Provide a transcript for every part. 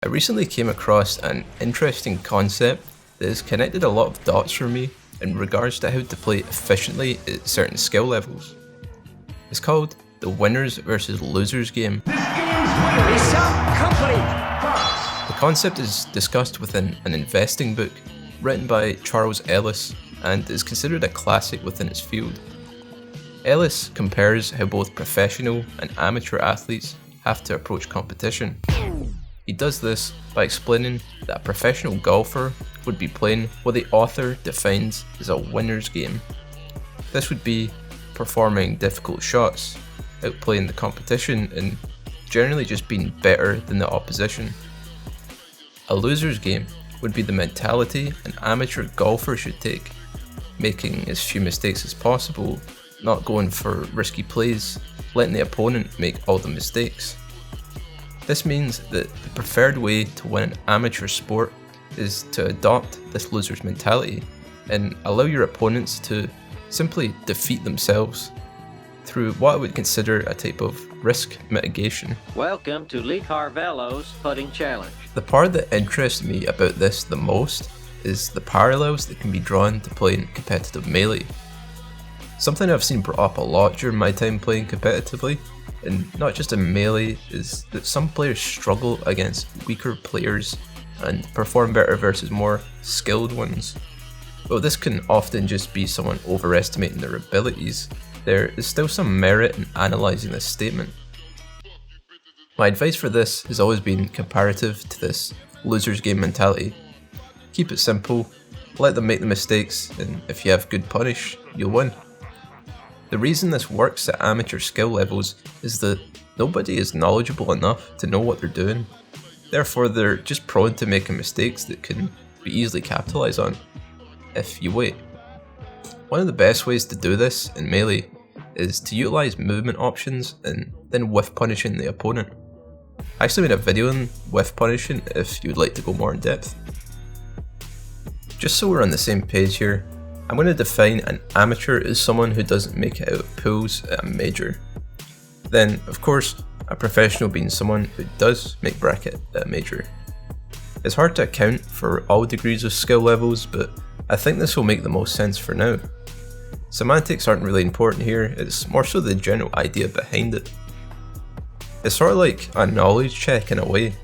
I recently came across an interesting concept that has connected a lot of dots for me in regards to how to play efficiently at certain skill levels. It's called the winners versus losers game. This game's winner is some company. The concept is discussed within an investing book written by Charles Ellis and is considered a classic within its field. Ellis compares how both professional and amateur athletes have to approach competition. He does this by explaining that a professional golfer would be playing what the author defines as a winner's game. This would be performing difficult shots, outplaying the competition, and generally just being better than the opposition. A loser's game would be the mentality an amateur golfer should take, making as few mistakes as possible, not going for risky plays, letting the opponent make all the mistakes. This means that the preferred way to win an amateur sport is to adopt this loser's mentality and allow your opponents to simply defeat themselves through what I would consider a type of risk mitigation. Welcome to Lee Carvello's Putting Challenge. The part that interests me about this the most is the parallels that can be drawn to playing competitive Melee. Something I've seen brought up a lot during my time playing competitively, and not just in Melee, is that some players struggle against weaker players and perform better versus more skilled ones. Though this can often just be someone overestimating their abilities, there is still some merit in analysing this statement. My advice for this has always been comparative to this loser's game mentality. Keep it simple, let them make the mistakes, and if you have good punish, you'll win. The reason this works at amateur skill levels is that nobody is knowledgeable enough to know what they're doing. Therefore, they're just prone to making mistakes that can be easily capitalised on if you wait. One of the best ways to do this in Melee is to utilise movement options and then whiff punishing the opponent. I actually made a video on whiff punishing if you would like to go more in depth. Just so we're on the same page here, I'm going to define an amateur as someone who doesn't make it out of pools at a major. Then, of course, a professional being someone who does make bracket at a major. It's hard to account for all degrees of skill levels, but I think this will make the most sense for now. Semantics aren't really important here, it's more so the general idea behind it. It's sort of like a knowledge check in a way.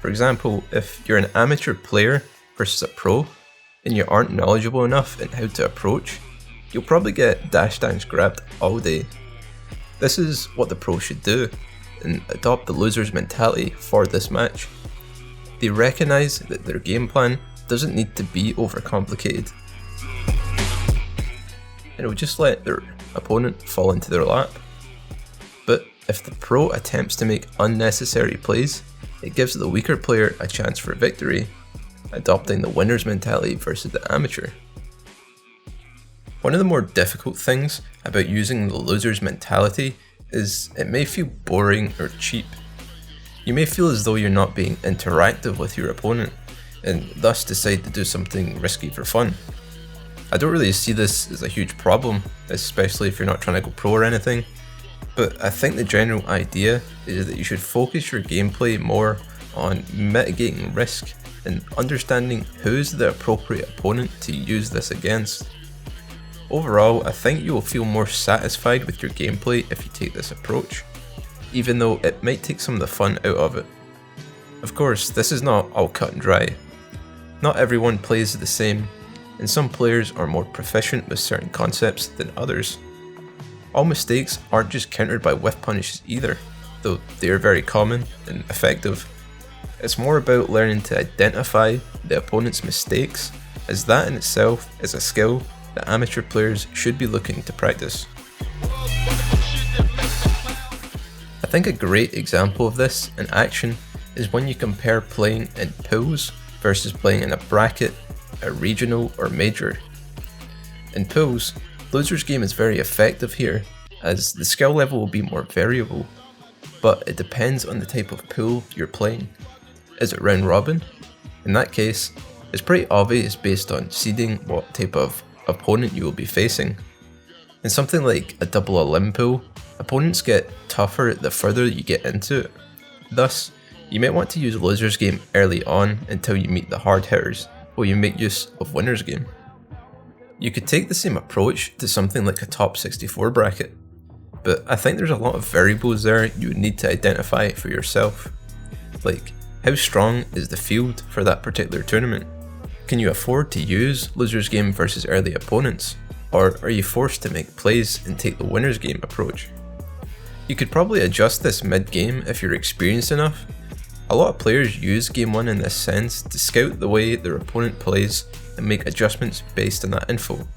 For example, if you're an amateur player versus a pro, and you aren't knowledgeable enough in how to approach, you'll probably get dash downs grabbed all day. This is what the pro should do, and adopt the loser's mentality for this match. They recognise that their game plan doesn't need to be overcomplicated, and it'll just let their opponent fall into their lap. But if the pro attempts to make unnecessary plays, it gives the weaker player a chance for victory, adopting the winner's mentality versus the amateur. One of the more difficult things about using the loser's mentality is it may feel boring or cheap. You may feel as though you're not being interactive with your opponent, and thus decide to do something risky for fun. I don't really see this as a huge problem, especially if you're not trying to go pro or anything, but I think the general idea is that you should focus your gameplay more on mitigating risk and understanding who's the appropriate opponent to use this against. Overall, I think you will feel more satisfied with your gameplay if you take this approach, even though it might take some of the fun out of it. Of course, this is not all cut and dry. Not everyone plays the same, and some players are more proficient with certain concepts than others. All mistakes aren't just countered by whiff punishes either, though they are very common and effective. It's more about learning to identify the opponent's mistakes, as that in itself is a skill that amateur players should be looking to practice. I think a great example of this in action is when you compare playing in pools versus playing in a bracket, a regional or major. In pools, loser's game is very effective here, as the skill level will be more variable, but it depends on the type of pool you're playing. Is it round robin? In that case, it's pretty obvious based on seeding what type of opponent you will be facing. In something like a double elim pool, opponents get tougher the further you get into it. Thus, You might want to use loser's game early on until you meet the hard hitters, while you make use of winner's game. You could take the same approach to something like a top 64 bracket, but I think there's a lot of variables there you would need to identify for yourself. Like, how strong is the field for that particular tournament? Can you afford to use loser's game versus early opponents? Or are you forced to make plays and take the winner's game approach? You could probably adjust this mid-game if you're experienced enough. A lot of players use Game 1 in this sense to scout the way their opponent plays and make adjustments based on that info.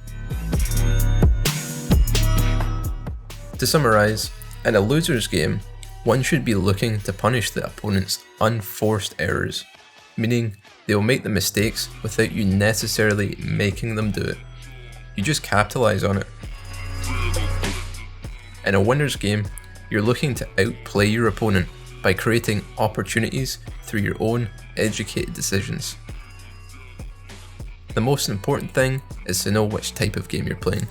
To summarise, in a loser's game, one should be looking to punish the opponent's unforced errors, meaning they will make the mistakes without you necessarily making them do it. You just capitalise on it. In a winner's game, you're looking to outplay your opponent by creating opportunities through your own educated decisions. The most important thing is to know which type of game you're playing.